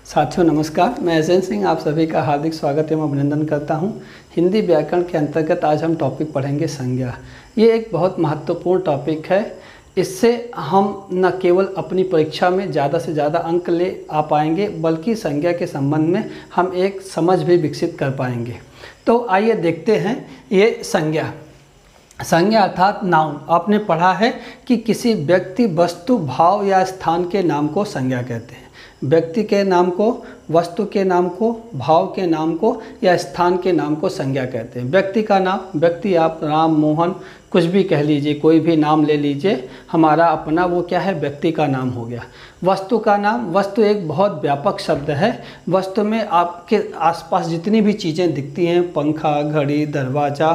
साथियों नमस्कार, मैं अजय सिंह आप सभी का हार्दिक स्वागत एवं अभिनंदन करता हूं। हिंदी व्याकरण के अंतर्गत आज हम टॉपिक पढ़ेंगे संज्ञा। ये एक बहुत महत्वपूर्ण टॉपिक है। इससे हम न केवल अपनी परीक्षा में ज़्यादा से ज़्यादा अंक ले आ पाएंगे, बल्कि संज्ञा के संबंध में हम एक समझ भी विकसित कर पाएंगे। तो आइए देखते हैं ये संज्ञा। संज्ञा अर्थात नाउन। आपने पढ़ा है कि किसी व्यक्ति, वस्तु, भाव या स्थान के नाम को संज्ञा कहते हैं। व्यक्ति के नाम को, वस्तु के नाम को, भाव के नाम को या स्थान के नाम को संज्ञा कहते हैं। व्यक्ति का नाम, व्यक्ति आप राम, मोहन कुछ भी कह लीजिए, कोई भी नाम ले लीजिए, हमारा अपना वो क्या है, व्यक्ति का नाम हो गया। वस्तु का नाम, वस्तु एक बहुत व्यापक शब्द है। वस्तु में आपके आसपास जितनी भी चीज़ें दिखती हैं, पंखा, घड़ी, दरवाज़ा,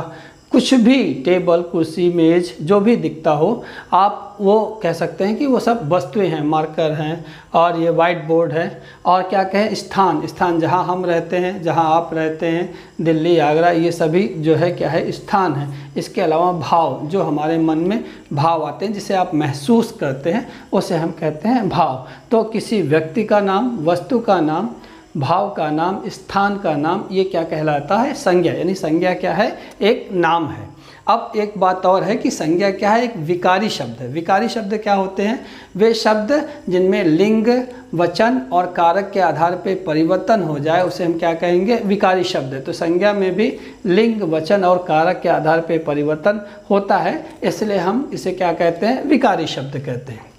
कुछ भी, टेबल, कुर्सी, मेज, जो भी दिखता हो, आप वो कह सकते हैं कि वो सब वस्तुएं हैं। मार्कर हैं और ये वाइट बोर्ड है। और क्या कहें, स्थान, स्थान जहाँ हम रहते हैं, जहाँ आप रहते हैं, दिल्ली, आगरा, ये सभी जो है क्या है, स्थान है। इसके अलावा भाव, जो हमारे मन में भाव आते हैं, जिसे आप महसूस करते हैं, उसे हम कहते हैं भाव। तो किसी व्यक्ति का नाम, वस्तु का नाम, भाव का नाम, स्थान का नाम, ये क्या कहलाता है, संज्ञा। यानी संज्ञा क्या है, एक नाम है। अब एक बात और है कि संज्ञा क्या है, एक विकारी शब्द है। विकारी शब्द क्या होते हैं, वे शब्द जिनमें लिंग, वचन और कारक के आधार पर परिवर्तन हो जाए, उसे हम क्या कहेंगे, विकारी शब्द है। तो संज्ञा में भी लिंग, वचन और कारक के आधार पर परिवर्तन होता है, इसलिए हम इसे क्या कहते हैं, विकारी शब्द कहते हैं।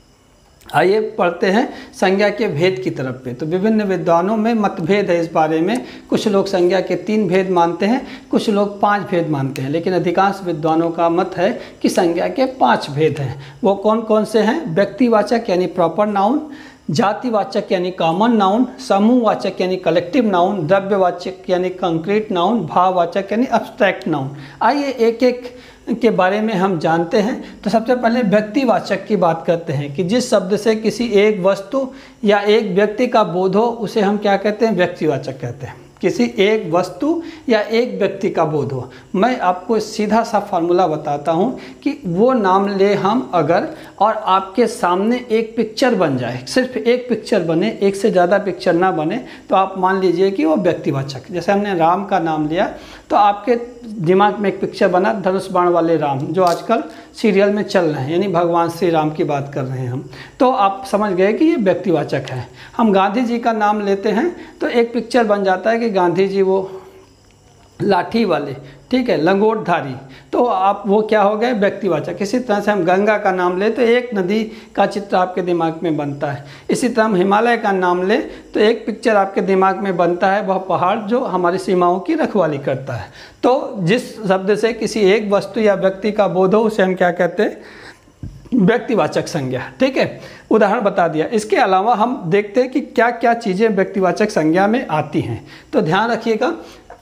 आइए पढ़ते हैं संज्ञा के भेद की तरफ पे। तो विभिन्न विद्वानों में मतभेद है इस बारे में। कुछ लोग संज्ञा के 3 भेद मानते हैं, कुछ लोग 5 भेद मानते हैं, लेकिन अधिकांश विद्वानों का मत है कि संज्ञा के 5 भेद हैं। वो कौन कौन से हैं, व्यक्तिवाचक यानी प्रॉपर नाउन, जातिवाचक यानी कॉमन नाउन, समूहवाचक यानी कलेक्टिव नाउन, द्रव्यवाचक यानी कंक्रीट नाउन, भाववाचक यानी अब्स्ट्रैक्ट नाउन। आइए एक एक के बारे में हम जानते हैं। तो सबसे पहले व्यक्तिवाचक की बात करते हैं कि जिस शब्द से किसी एक वस्तु या एक व्यक्ति का बोध हो, उसे हम क्या कहते हैं, व्यक्तिवाचक कहते हैं। किसी एक वस्तु या एक व्यक्ति का बोध हो। मैं आपको सीधा सा फार्मूला बताता हूँ कि वो नाम ले हम अगर, और आपके सामने एक पिक्चर बन जाए, सिर्फ एक पिक्चर बने, एक से ज़्यादा पिक्चर ना बने, तो आप मान लीजिए कि वो व्यक्तिवाचक। जैसे हमने राम का नाम लिया तो आपके दिमाग में एक पिक्चर बना, धनुष बाण वाले राम, जो आजकल सीरियल में चल रहे हैं, यानी भगवान श्री राम की बात कर रहे हैं हम। तो आप समझ गए कि ये व्यक्तिवाचक है। हम गांधी जी का नाम लेते हैं तो एक पिक्चर बन जाता है कि गांधी जी वो लाठी वाले, ठीक है, लंगोटधारी, तो आप वो क्या हो गए, व्यक्तिवाचक। इसी तरह से हम गंगा का नाम ले तो एक नदी का चित्र आपके दिमाग में बनता है। इसी तरह हम हिमालय का नाम ले तो एक पिक्चर आपके दिमाग में बनता है, वह पहाड़ जो हमारी सीमाओं की रखवाली करता है। तो जिस शब्द से किसी एक वस्तु या व्यक्ति का बोध हो, उसे हम क्या कहते हैं, व्यक्तिवाचक संज्ञा। ठीक है, उदाहरण बता दिया। इसके अलावा हम देखते हैं कि क्या क्या चीज़ें व्यक्तिवाचक संज्ञा में आती हैं। तो ध्यान रखिएगा,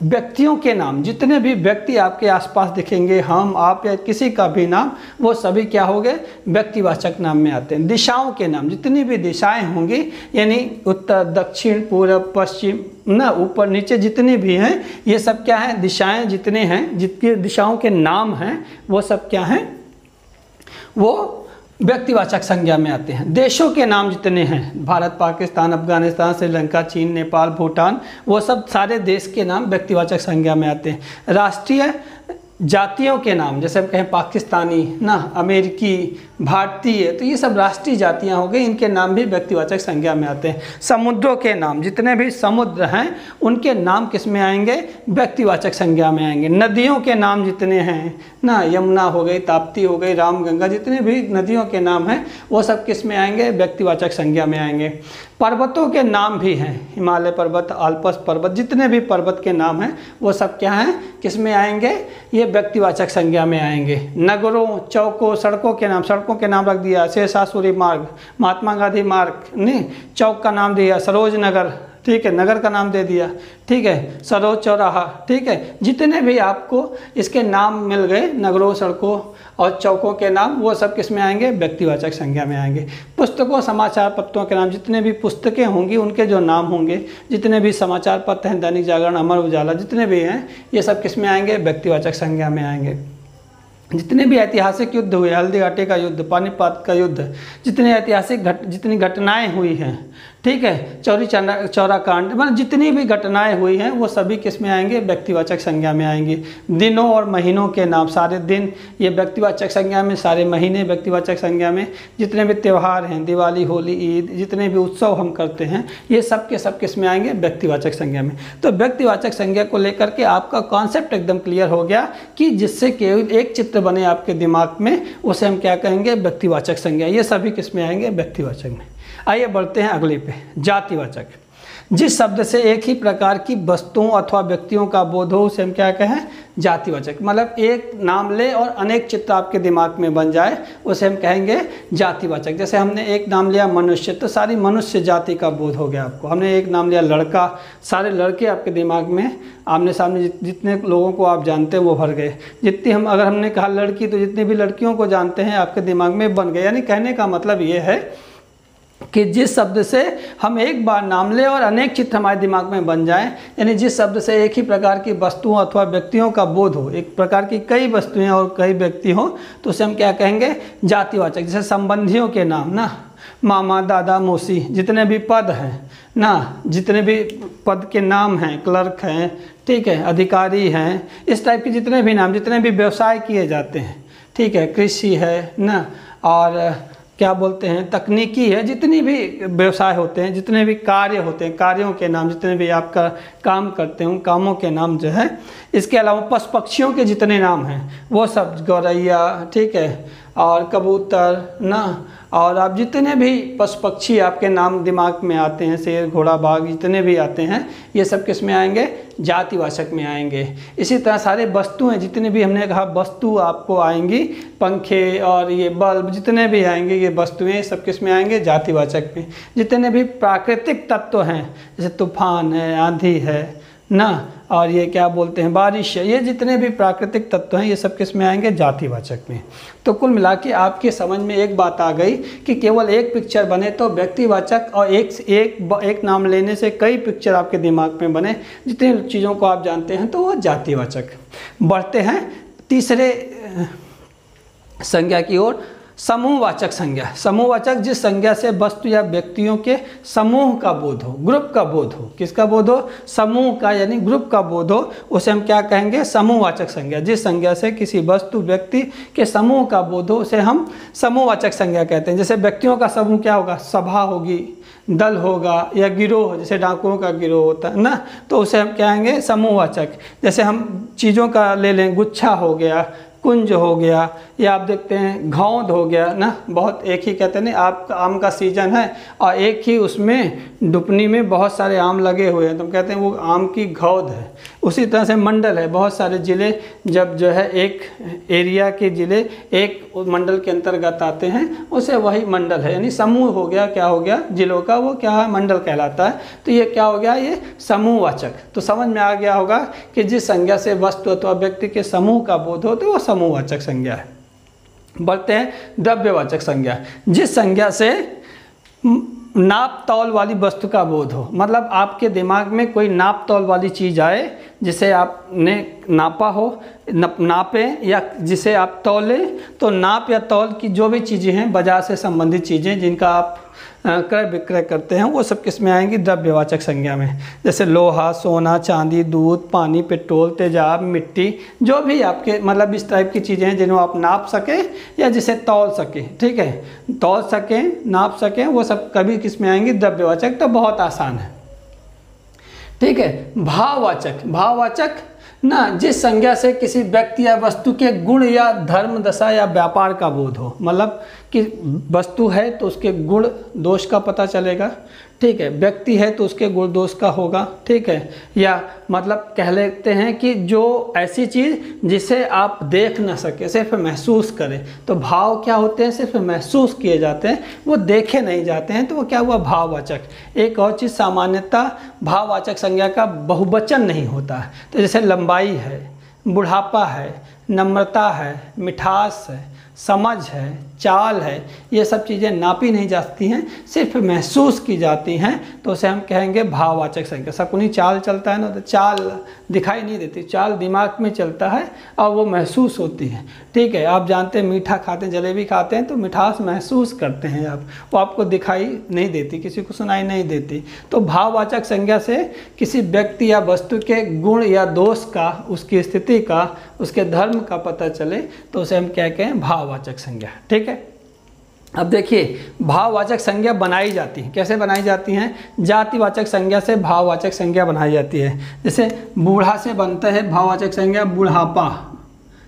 व्यक्तियों के नाम, जितने भी व्यक्ति आपके आसपास दिखेंगे, हम, आप या किसी का भी नाम, वो सभी क्या हो गए, व्यक्तिवाचक नाम में आते हैं। दिशाओं के नाम, जितनी भी दिशाएं होंगी, यानी उत्तर, दक्षिण, पूरब, पश्चिम, ना ऊपर नीचे जितनी भी हैं, ये सब क्या हैं, दिशाएं जितने हैं, जितनी दिशाओं के नाम हैं, वो सब क्या हैं, वो व्यक्तिवाचक संज्ञा में आते हैं। देशों के नाम जितने हैं, भारत, पाकिस्तान, अफगानिस्तान, श्रीलंका, चीन, नेपाल, भूटान, वो सब सारे देश के नाम व्यक्तिवाचक संज्ञा में आते हैं। राष्ट्रीय जातियों के नाम, जैसे हम कहें पाकिस्तानी, ना अमेरिकी, भारतीय, तो ये सब राष्ट्रीय जातियां हो गई, इनके नाम भी व्यक्तिवाचक संज्ञा में आते हैं। समुद्रों के नाम, जितने भी समुद्र हैं, उनके नाम किस में आएंगे, व्यक्तिवाचक संज्ञा में आएंगे। नदियों के नाम जितने हैं ना, यमुना हो गई, ताप्ती हो गई, राम, गंगा, जितने भी नदियों के नाम हैं, वो सब किस में आएंगे, व्यक्तिवाचक संज्ञा में आएंगे। पर्वतों के नाम भी हैं, हिमालय पर्वत, आल्पस पर्वत, जितने भी पर्वत के नाम हैं, वो सब क्या हैं, किस में आएंगे, ये व्यक्तिवाचक संज्ञा में आएंगे। नगरों, चौकों, सड़कों के नाम, सड़कों के नाम रख दिया, शेषासुरी मार्ग, महात्मा गांधी मार्ग, नहीं, चौक का नाम दिया सरोज नगर, ठीक है, नगर का नाम दे दिया, ठीक है, सरोज चौराहा, ठीक है। जितने भी आपको इसके नाम मिल गए, नगरों, सड़कों और चौकों के नाम, वो सब किस में आएंगे, व्यक्तिवाचक संज्ञा में आएंगे। पुस्तकों, समाचार पत्रों के नाम, जितने भी पुस्तकें होंगी, उनके जो नाम होंगे, जितने भी समाचार पत्र हैं, दैनिक जागरण, अमर उजाला, जितने भी हैं, ये सब किस में आएंगे, व्यक्तिवाचक संज्ञा में आएंगे। जितने भी ऐतिहासिक युद्ध हुए, हल्दी घाटी का युद्ध, पानीपत का युद्ध, जितने ऐतिहासिक जितनी घटनाएं हुई हैं, ठीक है। चौरी चौरा कांड, मतलब जितनी भी घटनाएं हुई हैं वो सभी किस में आएंगे, व्यक्तिवाचक संज्ञा में आएंगी। दिनों और महीनों के नाम, सारे दिन ये व्यक्तिवाचक संज्ञा में, सारे महीने व्यक्तिवाचक संज्ञा में, जितने भी त्यौहार हैं, दिवाली, होली, ईद, जितने भी उत्सव हम करते हैं ये सब के सब किस में आएंगे, व्यक्तिवाचक संज्ञा में। तो व्यक्तिवाचक संज्ञा को लेकर के आपका कॉन्सेप्ट एकदम क्लियर हो गया कि जिससे केवल एक चित्र बने आपके दिमाग में उसे हम क्या कहेंगे, व्यक्तिवाचक संज्ञा। ये सभी किस में आएंगे, व्यक्तिवाचक में। आइए बढ़ते हैं अगले पे, जातिवाचक। जिस शब्द से एक ही प्रकार की वस्तुओं अथवा व्यक्तियों का बोध हो उसे हम क्या कहें, जातिवाचक। मतलब एक नाम ले और अनेक चित्र आपके दिमाग में बन जाए उसे हम कहेंगे जातिवाचक। जैसे हमने एक नाम लिया मनुष्य, तो सारी मनुष्य जाति का बोध हो गया आपको। हमने एक नाम लिया लड़का, सारे लड़के आपके दिमाग में आमने सामने जितने लोगों को आप जानते हैं वो भर गए। जितनी हम, अगर हमने कहा लड़की, तो जितनी भी लड़कियों को जानते हैं आपके दिमाग में बन गए। यानी कहने का मतलब ये है कि जिस शब्द से हम एक बार नाम लें और अनेक चित्र हमारे दिमाग में बन जाएं, यानी जिस शब्द से एक ही प्रकार की वस्तुओं अथवा व्यक्तियों का बोध हो, एक प्रकार की कई वस्तुएं और कई व्यक्ति हों, तो उसे हम क्या कहेंगे, जातिवाचक। जैसे संबंधियों के नाम ना, मामा, दादा, मौसी, जितने भी पद हैं ना, जितने भी पद के नाम हैं, क्लर्क हैं, ठीक है, अधिकारी हैं, इस टाइप के जितने भी नाम, जितने भी व्यवसाय किए जाते हैं, ठीक है, कृषि है ना, और क्या बोलते हैं, तकनीकी है, जितनी भी व्यवसाय होते हैं, जितने भी कार्य होते हैं, कार्यों के नाम, जितने भी आपका काम करते हैं उन कामों के नाम जो है। इसके अलावा पशु पक्षियों के जितने नाम हैं वो सब, गौरैया, ठीक है, और कबूतर ना, और आप जितने भी पशु पक्षी आपके नाम दिमाग में आते हैं, शेर, घोड़ा, बाघ, जितने भी आते हैं ये सब किस में आएंगे, जातिवाचक में आएंगे। इसी तरह सारे वस्तुएं, जितने भी हमने कहा वस्तु आपको आएंगी, पंखे और ये बल्ब, जितने भी आएंगे ये वस्तुएं सब किस में आएंगे, जातिवाचक में। जितने भी प्राकृतिक तत्व हैं, जैसे तूफान है, आंधी है ना, और ये क्या बोलते हैं, बारिश है, ये जितने भी प्राकृतिक तत्व हैं ये सब किस में आएंगे, जातिवाचक में। तो कुल मिला के आपके समझ में एक बात आ गई कि केवल एक पिक्चर बने तो व्यक्तिवाचक, और एक नाम लेने से कई पिक्चर आपके दिमाग में बने, जितनी चीज़ों को आप जानते हैं तो वो जातिवाचक। बढ़ते हैं तीसरे संज्ञा की ओर, समूहवाचक संज्ञा। समूहवाचक, जिस संज्ञा से वस्तु या व्यक्तियों के समूह का बोध हो, ग्रुप का बोध हो। किसका बोध हो, समूह का, यानी ग्रुप का बोध हो, उसे हम क्या कहेंगे, समूहवाचक संज्ञा। जिस संज्ञा से किसी वस्तु व्यक्ति के समूह का बोध हो उसे हम समूहवाचक संज्ञा कहते हैं। जैसे व्यक्तियों का समूह क्या होगा, सभा होगी, दल होगा, या गिरोह, जैसे डाकुओं का गिरोह होता है ना, तो उसे हम क्या कहेंगे, समूहवाचक। जैसे हम चीज़ों का ले लें, गुच्छा हो गया, कुंज हो गया, या आप देखते हैं घौंद हो गया ना, बहुत एक ही कहते हैं ना, आपका आम का सीजन है और एक ही उसमें डुपनी में बहुत सारे आम लगे हुए हैं तो हम कहते हैं वो आम की घौद है। उसी तरह से मंडल है, बहुत सारे ज़िले जब जो है एक एरिया के ज़िले एक मंडल के अंतर्गत आते हैं उसे वही मंडल है, यानी समूह हो गया, क्या हो गया, जिलों का, वो क्या है, मंडल कहलाता है। तो ये क्या हो गया, ये समूहवाचक। तो समझ में आ गया होगा कि जिस संज्ञा से वस्तु अथवा व्यक्ति के समूह का बोध हो तो वो समूहवाचक संज्ञा है। बढ़ते हैं द्रव्यवाचक संज्ञा। जिस संज्ञा से नाप तौल वाली वस्तु का बोध हो, मतलब आपके दिमाग में कोई नाप तौल वाली चीज़ आए जिसे आपने नापा हो, नापें, या जिसे आप तौलें, तो नाप या तौल की जो भी चीज़ें हैं, बाजार से संबंधित चीज़ें जिनका आप क्रय विक्रय करते हैं, वो सब किस में आएंगी, द्रव्यवाचक संज्ञा में। जैसे लोहा, सोना, चांदी, दूध, पानी, पेट्रोल, तेजाब, मिट्टी, जो भी आपके मतलब इस टाइप की चीज़ें हैं जिन्हें आप नाप सकें या जिसे तौल सकें, ठीक है, तौल सकें, नाप सकें, वो सब कभी किस में आएंगी, द्रव्यवाचक। तो बहुत आसान है, ठीक है। भाववाचक। भाववाचक ना, जिस संज्ञा से किसी व्यक्ति या वस्तु के गुण या धर्म, दशा या व्यापार का बोध हो, मतलब कि वस्तु है तो उसके गुण दोष का पता चलेगा, ठीक है, व्यक्ति है तो उसके गुण दोष का होगा, ठीक है, या मतलब कह लेते हैं कि जो ऐसी चीज़ जिसे आप देख ना सके, सिर्फ महसूस करें। तो भाव क्या होते हैं, सिर्फ महसूस किए जाते हैं, वो देखे नहीं जाते हैं, तो वो क्या हुआ, भाववाचक। एक और चीज़, सामान्यतः भाववाचक संज्ञा का बहुवचन नहीं होता है। तो जैसे लंबाई है, बुढ़ापा है, नम्रता है, मिठास है, समझ है, चाल है, ये सब चीज़ें नापी नहीं जाती हैं, सिर्फ महसूस की जाती हैं, तो उसे हम कहेंगे भाववाचक संज्ञा। शकुनी चाल चलता है ना, तो चाल दिखाई नहीं देती, चाल दिमाग में चलता है और वो महसूस होती है। ठीक है, आप जानते हैं मीठा खाते हैं, जलेबी खाते हैं तो मिठास महसूस करते हैं आप, वो आपको दिखाई नहीं देती, किसी को सुनाई नहीं देती। तो भाववाचक संज्ञा से किसी व्यक्ति या वस्तु के गुण या दोष का, उसकी स्थिति का, उसके धर्म का पता चले तो उसे हम क्या कहें, भाववाचक संज्ञा। ठीक है, अब देखिए भाववाचक संज्ञा बनाई जाती है, कैसे बनाई जाती हैं? जातिवाचक संज्ञा से भाववाचक संज्ञा बनाई जाती है। जैसे बूढ़ा से बनता है भाववाचक संज्ञा बुढ़ापा,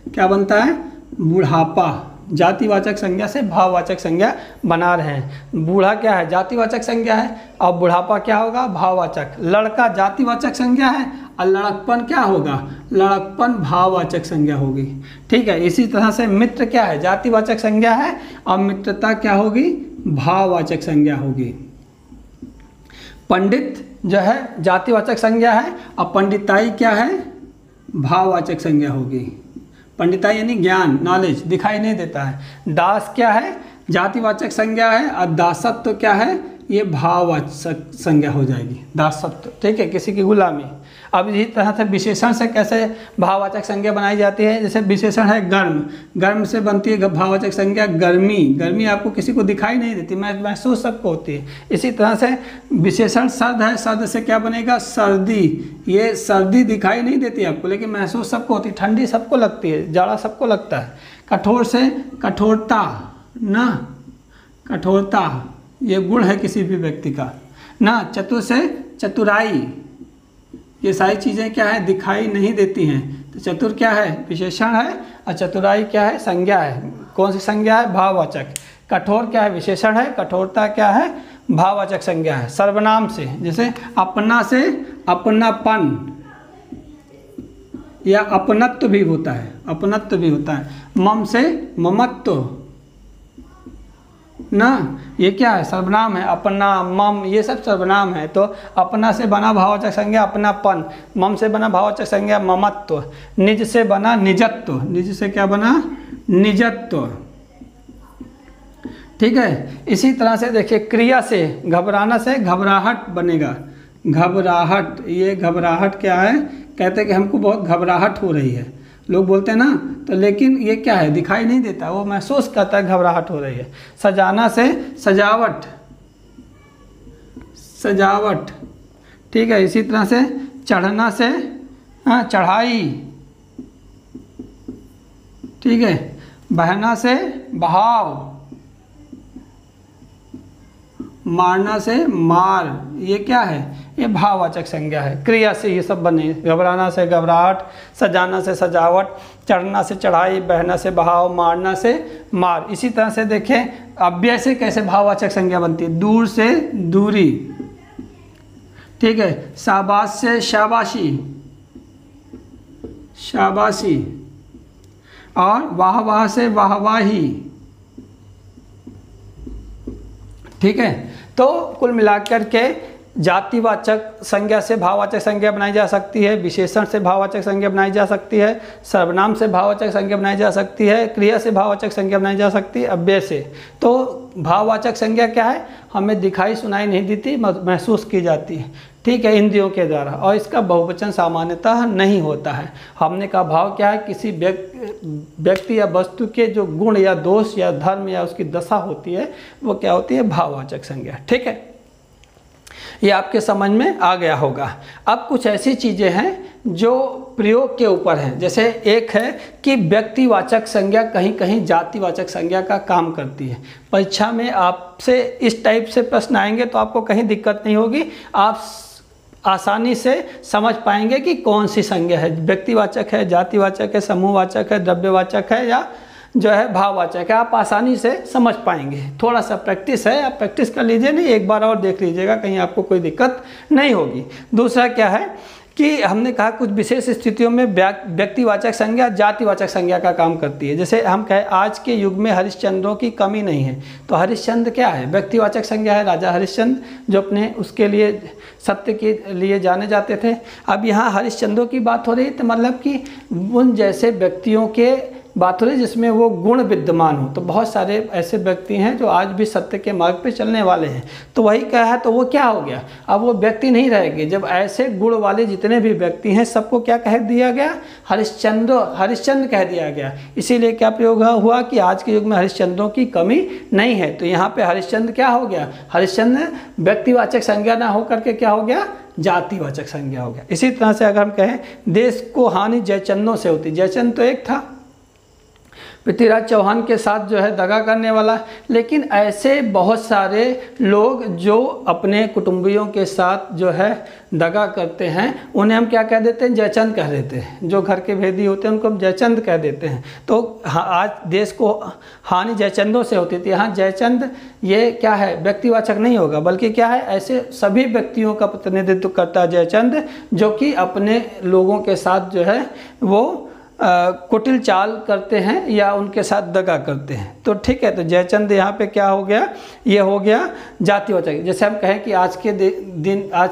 क्या बनता है? बुढ़ापा। जातिवाचक संज्ञा से भाववाचक संज्ञा बना रहे हैं। बूढ़ा क्या है? जातिवाचक संज्ञा है, और बुढ़ापा क्या होगा? भाववाचक। लड़का जातिवाचक संज्ञा है और लड़कपन क्या होगा? लड़कपन भाववाचक संज्ञा होगी। ठीक है, इसी तरह से मित्र क्या है? जातिवाचक संज्ञा है और मित्रता क्या होगी? भाववाचक संज्ञा होगी। पंडित जो है जातिवाचक संज्ञा है और पंडिताई क्या है? भाववाचक संज्ञा होगी। पंडिताई यानी ज्ञान, नॉलेज, दिखाई नहीं देता है। दास क्या है? जातिवाचक संज्ञा है और दासत्व तो क्या है? ये भाववाचक संज्ञा हो जाएगी, दासत्व। ठीक है, किसी की गुलामी। अब इसी तरह से विशेषण से कैसे भाववाचक संज्ञा बनाई जाती है? जैसे विशेषण है गर्म, गर्म से बनती है भाववाचक संज्ञा गर्मी। गर्मी आपको किसी को दिखाई नहीं देती, महसूस सबको होती है। इसी तरह से विशेषण सर्द है, सर्द से क्या बनेगा? सर्दी। ये सर्दी दिखाई नहीं देती आपको, लेकिन महसूस सबको होती है। ठंडी सबको लगती है, जाड़ा सबको लगता है। कठोर से कठोरता ना, कठोरता ये गुण है किसी भी व्यक्ति का ना। चतुर से चतुराई, ये सारी चीज़ें क्या है? दिखाई नहीं देती हैं। तो चतुर क्या है? विशेषण है और चतुराई क्या है? संज्ञा है। कौन सी संज्ञा है? भाववाचक। कठोर क्या है? विशेषण है। कठोरता क्या है? भाववाचक संज्ञा है। सर्वनाम से, जैसे अपना से अपनापन या अपनत्व भी होता है, अपनत्व भी होता है। मम से ममत्व ना, ये क्या है? सर्वनाम है। अपना, मम, ये सब सर्वनाम है। तो अपना से बना भाववाचक संज्ञा अपनापन, मम से बना भाववाचक संज्ञा ममत्व, निज से बना निजत्व, निज से क्या बना? निजत्व। ठीक है, इसी तरह से देखिए क्रिया से, घबराना से घबराहट बनेगा। घबराहट, ये घबराहट क्या है? कहते हैं कि हमको बहुत घबराहट हो रही है, लोग बोलते हैं ना, तो लेकिन ये क्या है? दिखाई नहीं देता, वो महसूस करता है घबराहट हो रही है। सजाना से सजावट, सजावट। ठीक है, इसी तरह से चढ़ना से चढ़ाई। ठीक है, बहना से बहाव, मारना से मार, ये क्या है? ये भाववाचक संज्ञा है। क्रिया से ये सब बने, घबराना से घबराहट, सजाना से सजावट, चढ़ना से चढ़ाई, बहना से बहाव, मारना से मार। इसी तरह से देखें अव्यय से कैसे भाववाचक संज्ञा बनती है? दूर से दूरी। ठीक है, शाबाश से शाबाशी, शाबाशी, और वाह वाह से वाहवाही। ठीक है, तो कुल मिलाकर के जातिवाचक संज्ञा से भाववाचक संज्ञा बनाई जा सकती है, विशेषण से भाववाचक संज्ञा बनाई जा सकती है, सर्वनाम से भाववाचक संज्ञा बनाई जा सकती है, क्रिया से भाववाचक संज्ञा बनाई जा सकती है, अव्यय से। तो भाववाचक संज्ञा क्या है? हमें दिखाई सुनाई नहीं देती, महसूस की जाती है। ठीक है, इंद्रियों के द्वारा, और इसका बहुवचन सामान्यतः नहीं होता है। हमने कहा भाव क्या है? किसी व्यक्ति या वस्तु के जो गुण या दोष या धर्म या उसकी दशा होती है, वो क्या होती है? भाववाचक संज्ञा। ठीक है, ये आपके समझ में आ गया होगा। अब कुछ ऐसी चीज़ें हैं जो प्रयोग के ऊपर हैं। जैसे एक है कि व्यक्तिवाचक संज्ञा कहीं कहीं जातिवाचक संज्ञा का काम करती है। परीक्षा में आपसे इस टाइप से प्रश्न आएंगे तो आपको कहीं दिक्कत नहीं होगी, आप आसानी से समझ पाएंगे कि कौन सी संज्ञा है, व्यक्तिवाचक है, जातिवाचक है, समूहवाचक है, द्रव्यवाचक है या जो है भाववाचक है। आप आसानी से समझ पाएंगे। थोड़ा सा प्रैक्टिस है, आप प्रैक्टिस कर लीजिए, नहीं एक बार और देख लीजिएगा, कहीं आपको कोई दिक्कत नहीं होगी। दूसरा क्या है कि हमने कहा कुछ विशेष स्थितियों में व्यक्तिवाचक संज्ञा जातिवाचक संज्ञा का काम करती है। जैसे हम कहें आज के युग में हरिश्चंद्रों की कमी नहीं है, तो हरिश्चंद्र क्या है? व्यक्तिवाचक संज्ञा है, राजा हरिश्चंद्र जो अपने उसके लिए सत्य के लिए जाने जाते थे। अब यहाँ हरिश्चंद्रों की बात हो रही है, तो मतलब कि उन जैसे व्यक्तियों के बातुरी जिसमें वो गुण विद्यमान हो। तो बहुत सारे ऐसे व्यक्ति हैं जो आज भी सत्य के मार्ग पे चलने वाले हैं। तो वही क्या है, तो वो क्या हो गया, अब वो व्यक्ति नहीं रहेंगे। जब ऐसे गुण वाले जितने भी व्यक्ति हैं सबको क्या कह दिया गया, हरिश्चंद्र कह दिया गया। इसीलिए क्या प्रयोग हुआ कि आज के युग में हरिश्चंद्रों की कमी नहीं है। तो यहाँ पे हरिश्चंद्र क्या हो गया, हरिश्चंद्र व्यक्तिवाचक संज्ञा ना होकर के क्या हो गया, जातिवाचक संज्ञा हो गया। इसी तरह से अगर हम कहें देश को हानि जयचंदों से होती, जयचंद तो एक था पृथ्वीराज चौहान के साथ जो है दगा करने वाला, लेकिन ऐसे बहुत सारे लोग जो अपने कुटुंबियों के साथ जो है दगा करते हैं उन्हें हम क्या कह देते हैं, जयचंद कह देते हैं। जो घर के भेदी होते हैं उनको हम जयचंद कह देते हैं। तो आज देश को हानि जयचंदों से होती थी, यहाँ जयचंद ये क्या है, व्यक्तिवाचक नहीं होगा, बल्कि क्या है, ऐसे सभी व्यक्तियों का प्रतिनिधित्व करता है जयचंद, जो कि अपने लोगों के साथ जो है वो कुटिल चाल करते हैं या उनके साथ दगा करते हैं। तो ठीक है, तो जयचंद यहाँ पे क्या हो गया, ये हो गया जातिवाचक। जैसे हम कहें कि आज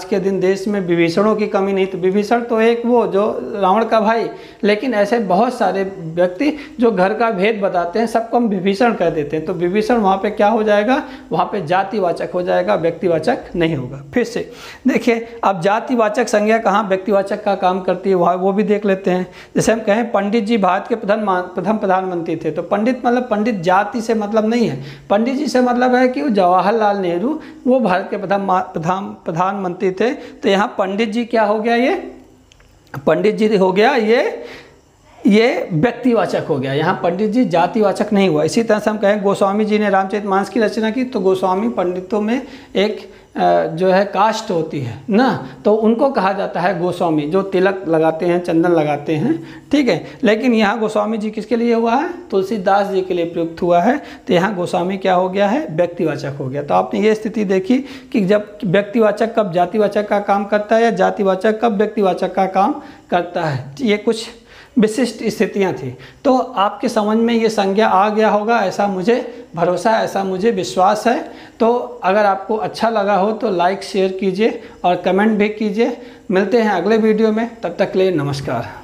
के दिन देश में विभीषणों की कमी नहीं, तो विभीषण तो एक वो जो रावण का भाई, लेकिन ऐसे बहुत सारे व्यक्ति जो घर का भेद बताते हैं सबको हम विभीषण कह देते हैं। तो विभीषण वहाँ पे क्या हो जाएगा, वहाँ पे जातिवाचक हो जाएगा, व्यक्तिवाचक नहीं होगा। फिर से देखिए, अब जातिवाचक संज्ञा कहाँ व्यक्तिवाचक का काम करती है वो भी देख लेते हैं। जैसे हम कहें पंडित जी भारत के प्रथम प्रधानमंत्री थे, तो पंडित मतलब पंडित जाति से मतलब नहीं है, पंडित जी से मतलब है कि वो जवाहरलाल नेहरू वो भारत के प्रधानमंत्री थे। तो यहाँ पंडित जी क्या हो गया, ये पंडित जी हो गया, ये व्यक्तिवाचक हो गया, यहाँ पंडित जी जातिवाचक नहीं हुआ। इसी तरह से हम कहें गोस्वामी जी ने रामचरितमानस की रचना की, तो गोस्वामी पंडितों में एक जो है कास्ट होती है ना, तो उनको कहा जाता है गोस्वामी, जो तिलक लगाते हैं, चंदन लगाते हैं, ठीक है। लेकिन यहाँ गोस्वामी जी किसके लिए हुआ है, तुलसीदास जी के लिए प्रयुक्त हुआ है। तो यहाँ गोस्वामी क्या हो गया है, व्यक्तिवाचक हो गया। तो आपने ये स्थिति देखी कि जब व्यक्तिवाचक कब जातिवाचक का काम करता है या जातिवाचक कब व्यक्तिवाचक का काम करता है, ये कुछ विशिष्ट स्थितियां थी। तो आपके समझ में ये संज्ञा आ गया होगा, ऐसा मुझे भरोसा है, ऐसा मुझे विश्वास है। तो अगर आपको अच्छा लगा हो तो लाइक शेयर कीजिए और कमेंट भी कीजिए। मिलते हैं अगले वीडियो में, तब तक के लिए नमस्कार।